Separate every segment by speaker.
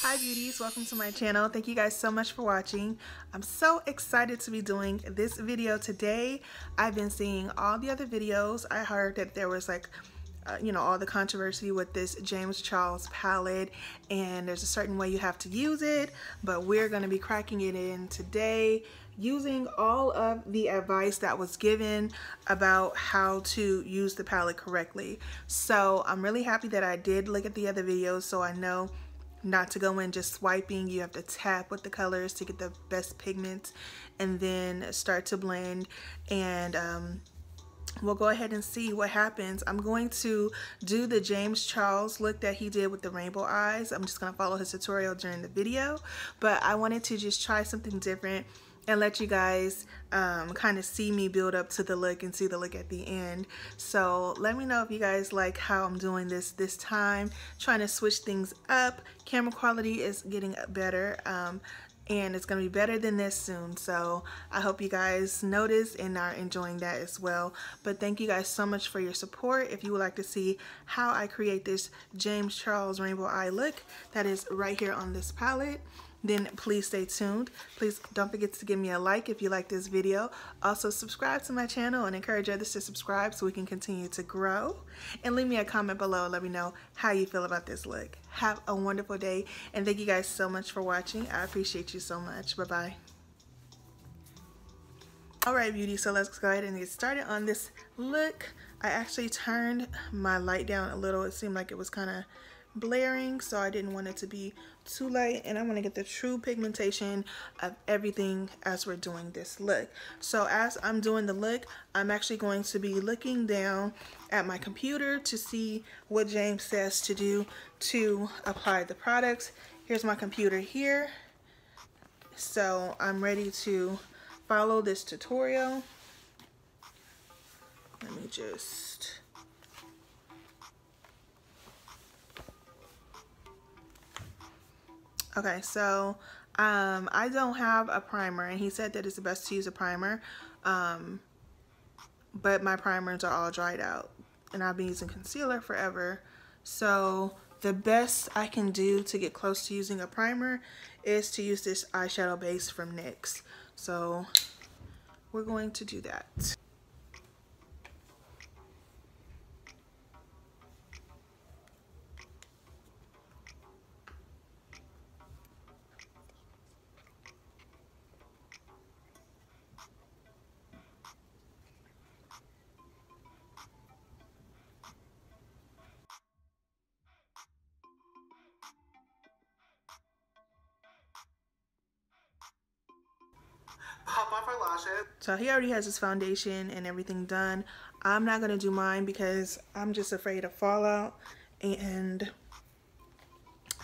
Speaker 1: Hi beauties, welcome to my channel. Thank you guys so much for watching. I'm so excited to be doing this video today. I've been seeing all the other videos. I heard that there was like all the controversy with this James Charles palette, and there's a certain way you have to use it, but we're going to be cracking it in today using all of the advice that was given about how to use the palette correctly. So I'm really happy that I did look at the other videos, so I know not to go in just swiping. You have to tap with the colors to get the best pigments and then start to blend, and we'll go ahead and see what happens. I'm going to do the James Charles look that he did with the rainbow eyes. I'm just going to follow his tutorial during the video, but I wanted to just try something different and let you guys kind of see me build up to the look and see the look at the end. So let me know if you guys like how I'm doing this time, trying to switch things up. Camera quality is getting better, and it's gonna be better than this soon, so I hope you guys notice and are enjoying that as well. But thank you guys so much for your support. If you would like to see how I create this James Charles rainbow eye look, that is right here on this palette, then please stay tuned. Please don't forget to give me a like if you like this video. Also subscribe to my channel and encourage others to subscribe so we can continue to grow. And leave me a comment below and let me know how you feel about this look. Have a wonderful day, and thank you guys so much for watching. I appreciate you so much. Bye-bye. Alright beauty, so let's go ahead and get started on this look. I actually turned my light down a little. It seemed like it was kind of blaring, so I didn't want it to be too light, and I want to get the true pigmentation of everything as we're doing this look. So as I'm doing the look, I'm actually going to be looking down at my computer to see what James says to do to apply the products. Here's my computer here, so I'm ready to follow this tutorial. Let me just okay, so I don't have a primer, and he said that it's the best to use a primer, but my primers are all dried out, and I've been using concealer forever. So the best I can do to get close to using a primer is to use this eyeshadow base from NYX. So we're going to do that.
Speaker 2: Pop off our lashes.
Speaker 1: So he already has his foundation and everything done. I'm not going to do mine because I'm just afraid of fallout, and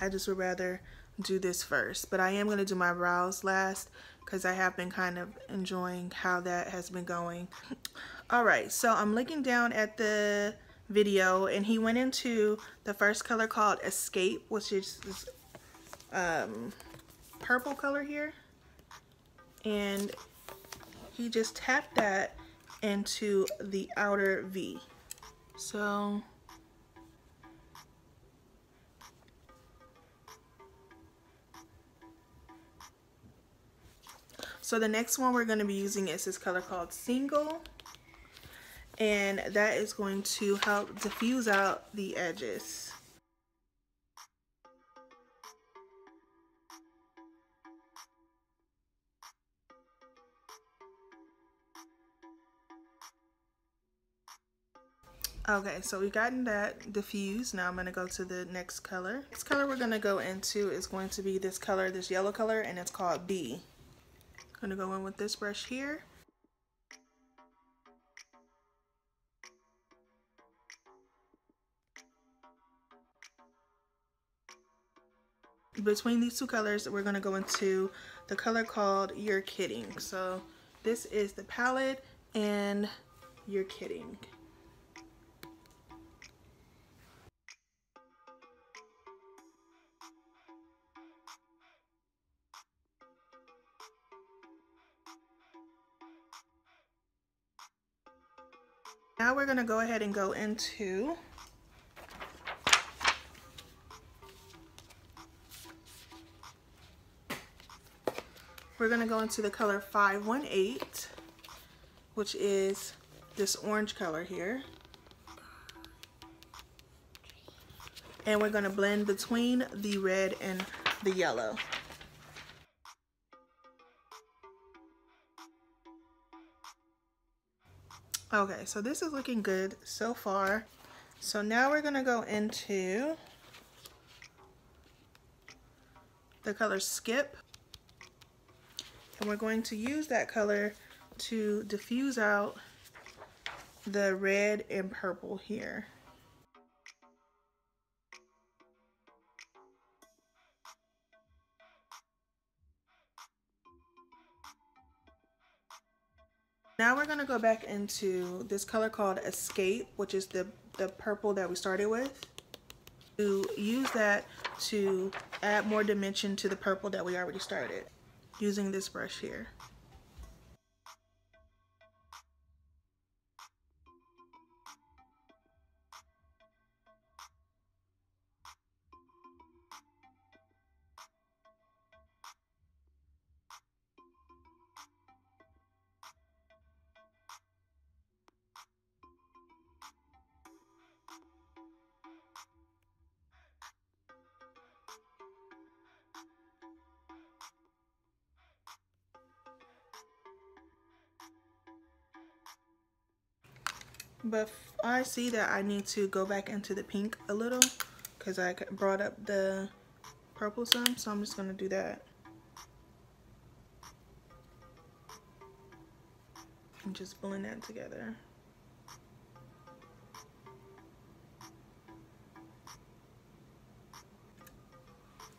Speaker 1: I just would rather do this first. But I am going to do my brows last because I have been kind of enjoying how that has been going. Alright, so I'm looking down at the video, and he went into the first color called Escape, which is this purple color here. And he just tapped that into the outer V. So the next one we're going to be using is this color called Single, and that is going to help diffuse out the edges. Okay, so we've gotten that diffused. Now I'm going to go to the next color. This color we're going to go into is going to be this color, this yellow color, and it's called B. I'm going to go in with this brush here. Between these two colors, we're going to go into the color called You're Kidding. So this is the palette, and You're Kidding. Now we're going to go ahead and go into We're gonna go into the color 518, which is this orange color here. And we're gonna blend between the red and the yellow. Okay, so this is looking good so far. So now we're gonna go into the color Skip. And we're going to use that color to diffuse out the red and purple here. Now we're going to go back into this color called Escape, which is the purple that we started with. To use that to add more dimension to the purple that we already started, using this brush here. But I see that I need to go back into the pink a little because I brought up the purple some, so I'm just going to do that. And just blend that together.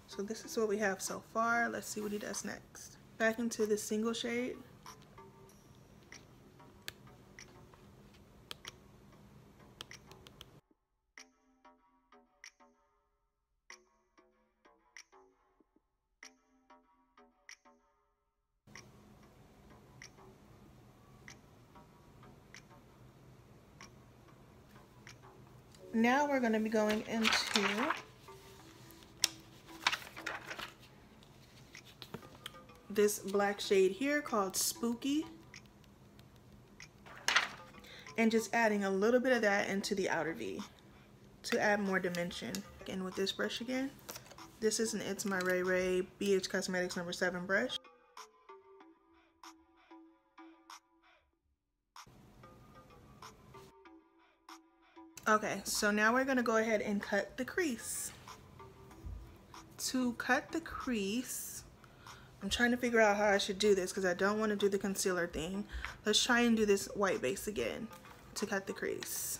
Speaker 1: So this is what we have so far. Let's see what he does next. Back into the single shade. Now we're going to be going into this black shade here called Spooky, and just adding a little bit of that into the outer V to add more dimension. And with this brush again, this is an It's My Ray Ray BH Cosmetics number 7 brush. Okay, so now we're going to go ahead and cut the crease. To cut the crease, I'm trying to figure out how I should do this because I don't want to do the concealer thing. Let's try and do this white base again to cut the crease.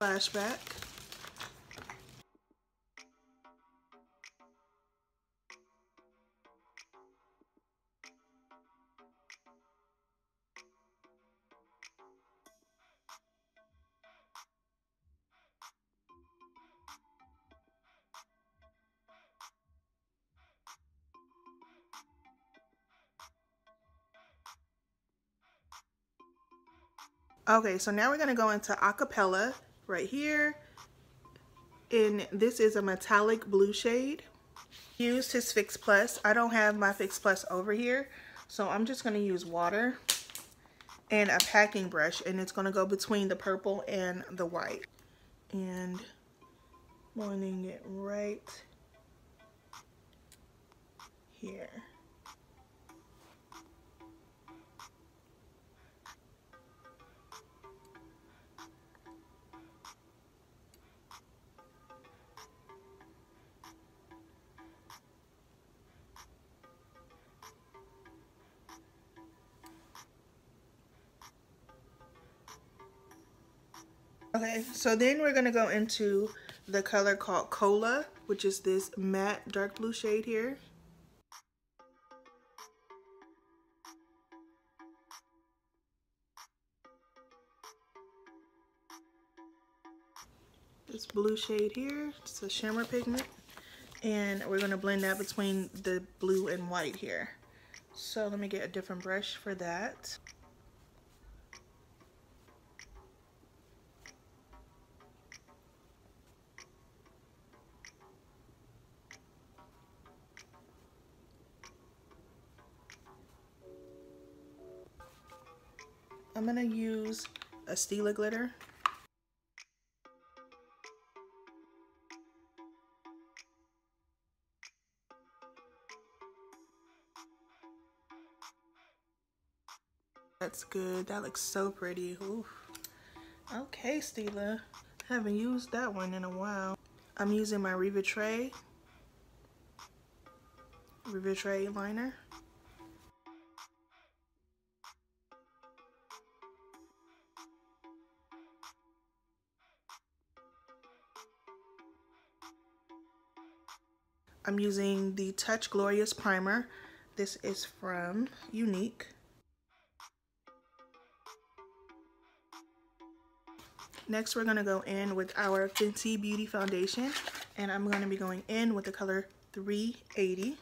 Speaker 1: Flashback. Okay, so now we're going to go into Acapella right here. And this is a metallic blue shade. Used his Fix Plus. I don't have my Fix Plus over here, so I'm just going to use water and a packing brush, and it's going to go between the purple and the white. And blending it right here. Okay, so then we're gonna go into the color called Cola, which is this matte dark blue shade here. This blue shade here, it's a shimmer pigment. And we're going to blend that between the blue and white here. So let me get a different brush for that. I'm going to use a Stila glitter. That's good. That looks so pretty. Ooh. Okay, Stila. Haven't used that one in a while. I'm using my Revitre liner. I'm using the Touch Glorious Primer. This is from Unique. Next, we're going to go in with our Fenty Beauty Foundation, and I'm going to be going in with the color 380.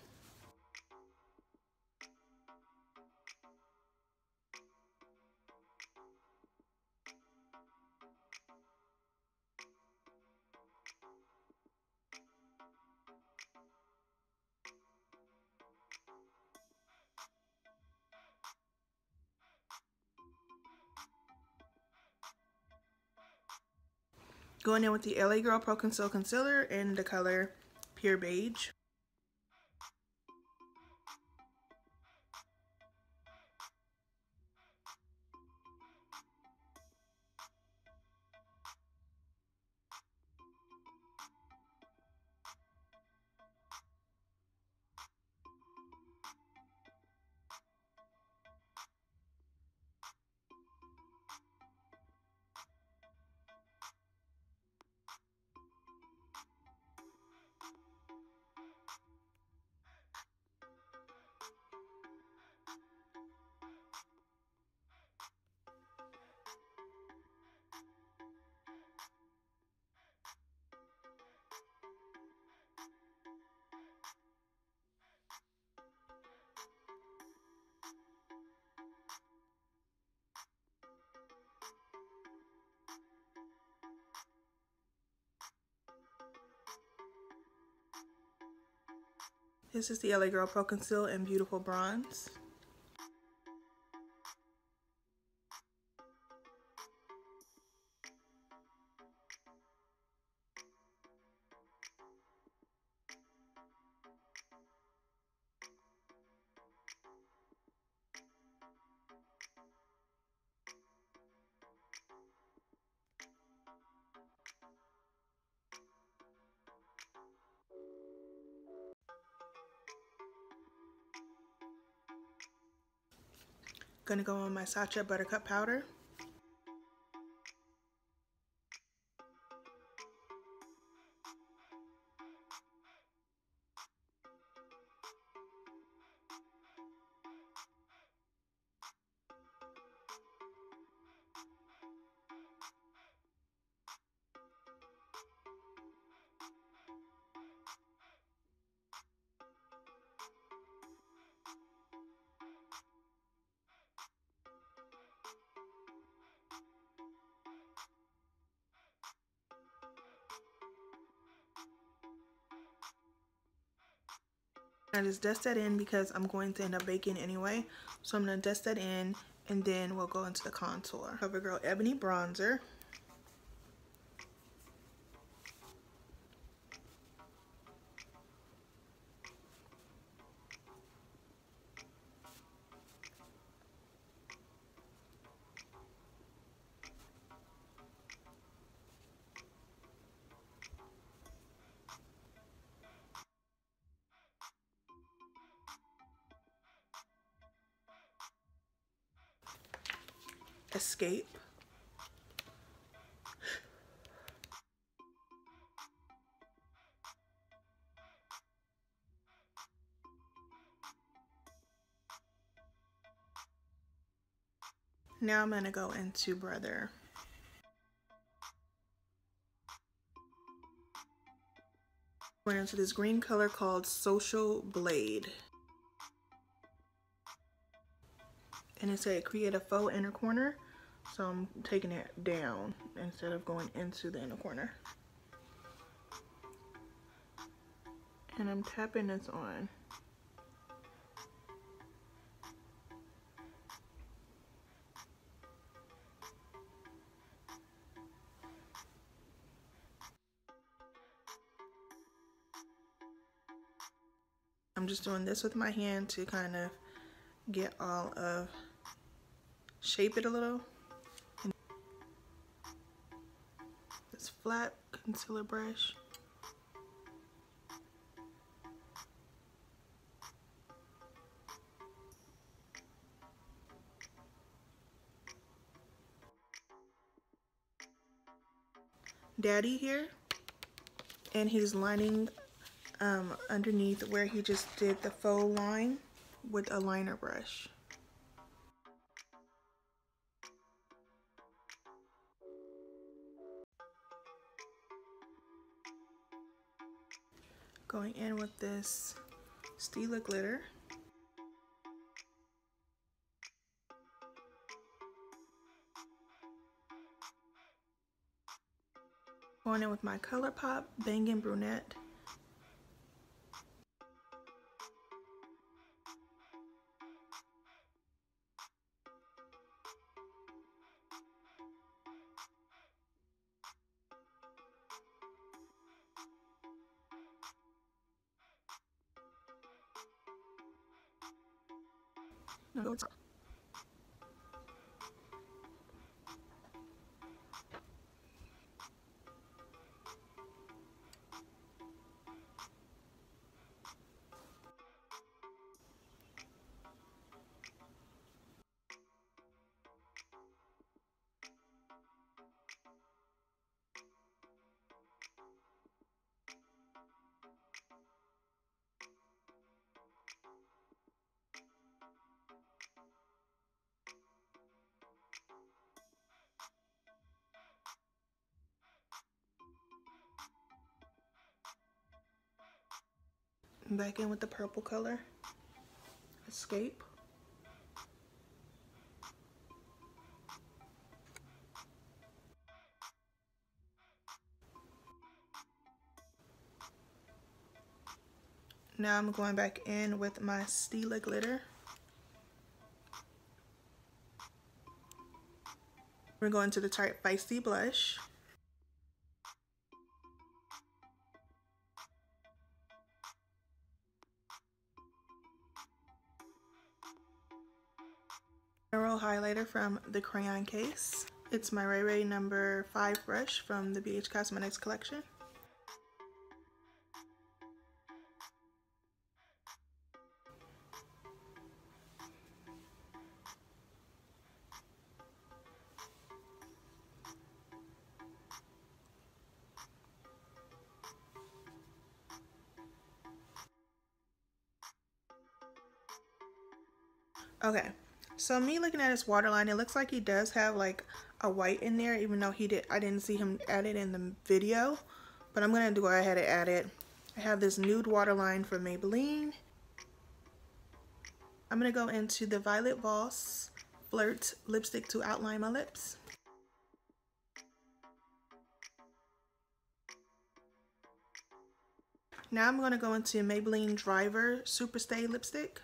Speaker 1: Going in with the LA Girl Pro Conceal Concealer in the color Pure Beige. This is the LA Girl Pro Conceal in Beautiful Bronze. Gonna go on my Sacha Buttercup powder. I just dust that in because I'm going to end up baking anyway. So I'm going to dust that in and then we'll go into the contour. CoverGirl Ebony Bronzer. Escape. Now I'm going to go into Brother. Going into this green color called Social Blade. And it said create a faux inner corner. So I'm taking it down instead of going into the inner corner. And I'm tapping this on. I'm just doing this with my hand to kind of get all of, shape it a little. And this flat concealer brush. Daddy here, and he's lining underneath where he just did the faux line with a liner brush. Going in with this Stila glitter. Going in with my ColourPop Bangin' Brunette. No, it's back in with the purple color, Escape. Now I'm going back in with my Stila glitter. We're going to the Tarte Feisty blush. Mineral highlighter from the Crayon Case. It's my Ray Ray number 5 brush from the BH Cosmetics collection. Okay, so me looking at his waterline, it looks like he does have like a white in there, even though I didn't see him add it in the video, but I'm gonna go ahead and add it. I have this nude waterline from Maybelline. I'm gonna go into the Violet Voss Flirt lipstick to outline my lips. Now I'm gonna go into Maybelline Driver Superstay lipstick.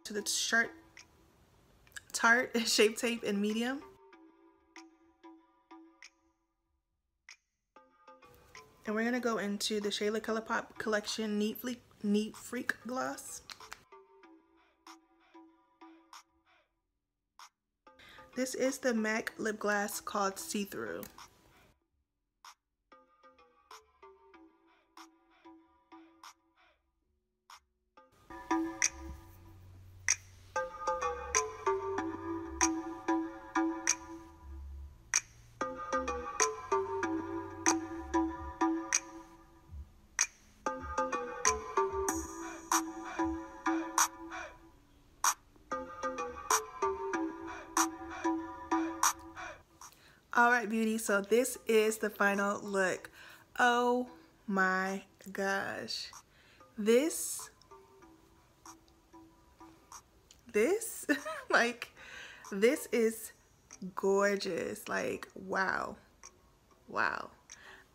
Speaker 1: To the Tarte Shape Tape in medium. And we're gonna go into the Shayla ColourPop collection Neat Freak gloss. This is the MAC lip gloss called See Through. Alright beauty, so this is the final look. Oh my gosh. This like, this is gorgeous. Like, wow.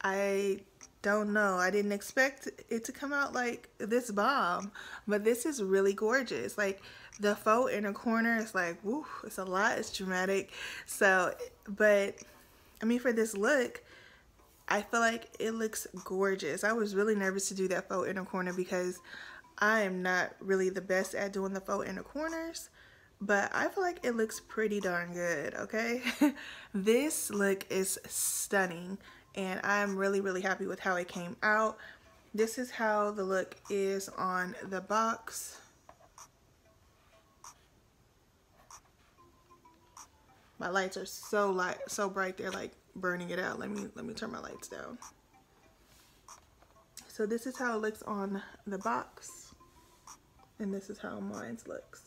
Speaker 1: I don't know, I didn't expect it to come out like this bomb, but this is really gorgeous. Like, the faux inner corner is like, woo, it's a lot, it's dramatic. So, but I mean, for this look, I feel like it looks gorgeous. I was really nervous to do that faux inner corner because I am not really the best at doing the faux inner corners, but I feel like it looks pretty darn good, okay? This look is stunning, and I'm really happy with how it came out. This is how the look is on the box. My lights are so bright, they're like burning it out. Let me turn my lights down. So this is how it looks on the box, and this is how mine looks.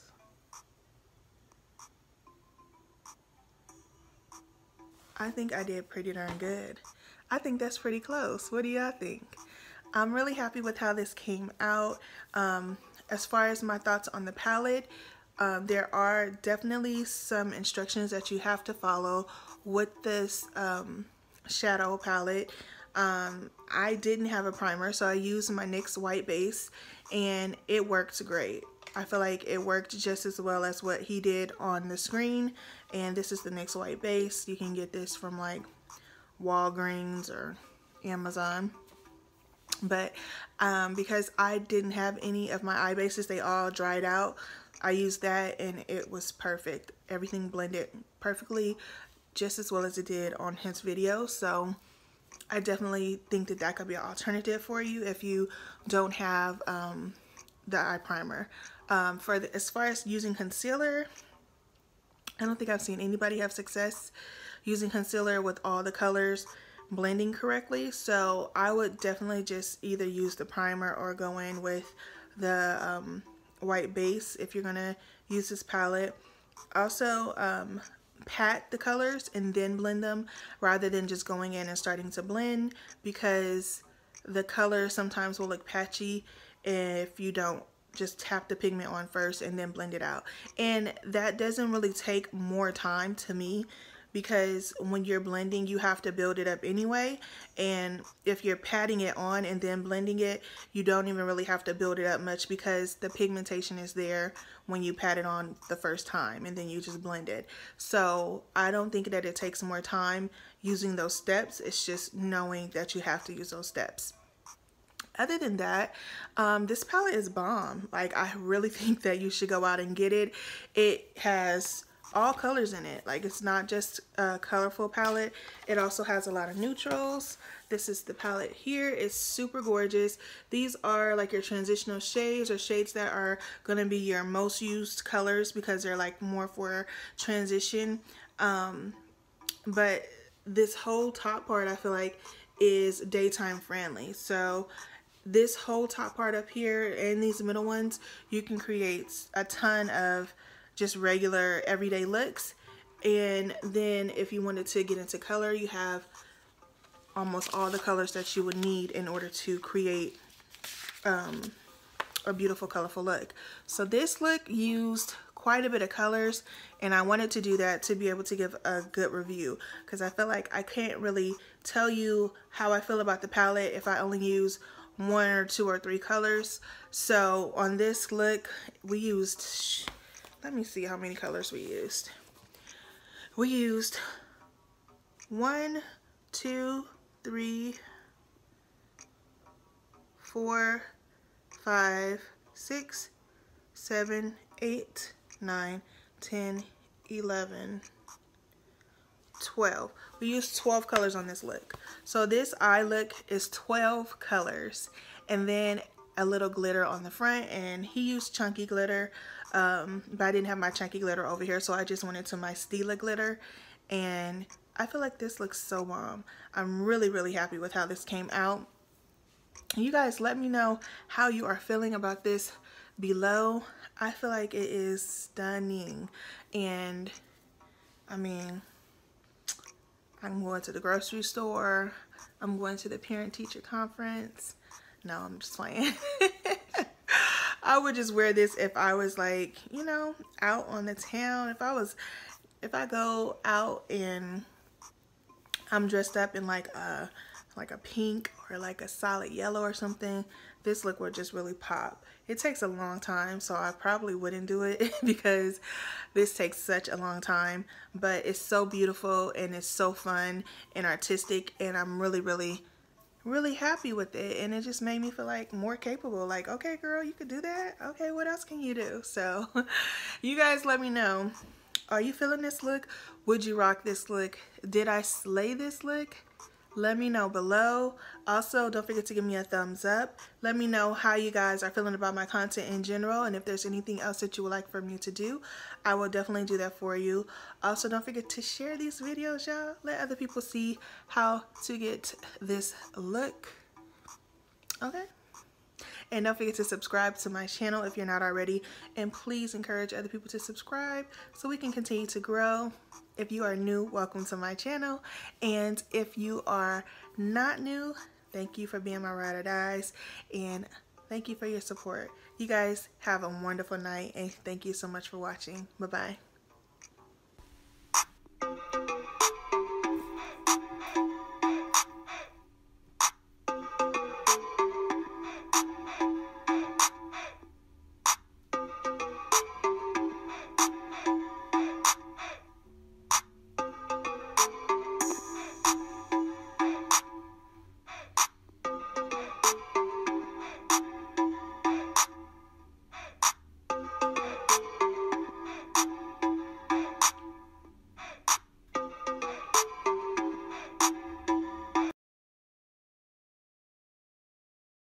Speaker 1: I think I did pretty darn good. I think that's pretty close. What do y'all think? I'm really happy with how this came out. As far as my thoughts on the palette, there are definitely some instructions that you have to follow with this shadow palette. I didn't have a primer, so I used my NYX white base, and it worked great. I feel like it worked just as well as what he did on the screen. And this is the NYX white base. You can get this from like Walgreens or Amazon. But because I didn't have any of my eye bases, they all dried out, I used that and it was perfect. Everything blended perfectly, just as well as it did on his video. So I definitely think that that could be an alternative for you if you don't have the eye primer. As far as using concealer, I don't think I've seen anybody have success using concealer with all the colors blending correctly. So I would definitely just either use the primer or go in with the white base if you're gonna use this palette. Also, pat the colors and then blend them rather than just going in and starting to blend, because the colors sometimes will look patchy if you don't just tap the pigment on first and then blend it out. And that doesn't really take more time to me, because when you're blending you have to build it up anyway, and if you're patting it on and then blending it, you don't even really have to build it up much because the pigmentation is there when you pat it on the first time and then you just blend it. So I don't think that it takes more time using those steps. It's just knowing that you have to use those steps. Other than that, this palette is bomb. Like, I really think that you should go out and get it. It has all colors in it. Like, it's not just a colorful palette. It also has a lot of neutrals. This is the palette here. It's super gorgeous. These are like your transitional shades, or shades that are gonna be your most used colors because they're like more for transition. But this whole top part I feel like is daytime friendly. So this whole top part up here and these middle ones, you can create a ton of just regular everyday looks. And then if you wanted to get into color, you have almost all the colors that you would need in order to create a beautiful colorful look. So this look used quite a bit of colors, and I wanted to do that to be able to give a good review, because I feel like I can't really tell you how I feel about the palette if I only use 1 or 2 or 3 colors. So on this look we used, let me see how many colors we used. We used 1, 2, 3, 4, 5, 6, 7, 8, 9, 10, 11, 12. We used 12 colors on this look. So this eye look is 12 colors, and then a little glitter on the front, and he used chunky glitter, but I didn't have my chunky glitter over here, so I just went into my Stila glitter, and I feel like this looks so bomb. I'm really happy with how this came out. You guys let me know how you are feeling about this below. I feel like it is stunning, and I mean, I'm going to the grocery store. I'm going to the parent-teacher conference. No, I'm just playing. I would just wear this if I was like, you know, out on the town. If I go out and I'm dressed up in like a pink or like a solid yellow or something, this look would just really pop. It takes a long time, so I probably wouldn't do it because this takes such a long time, but it's so beautiful and it's so fun and artistic, and I'm really happy with it, and it just made me feel like more capable. Like, okay girl, you could do that. Okay, what else can you do? So you guys let me know, are you feeling this look? Would you rock this look? Did I slay this look? Let me know below. Also, don't forget to give me a thumbs up. Let me know how you guys are feeling about my content in general, and if there's anything else that you would like for me to do, I will definitely do that for you. Also, don't forget to share these videos, y'all. Let other people see how to get this look. Okay? And don't forget to subscribe to my channel if you're not already. And please encourage other people to subscribe so we can continue to grow. If you are new, welcome to my channel. And if you are not new, thank you for being my ride or dies. And thank you for your support. You guys have a wonderful night. And thank you so much for watching. Bye-bye.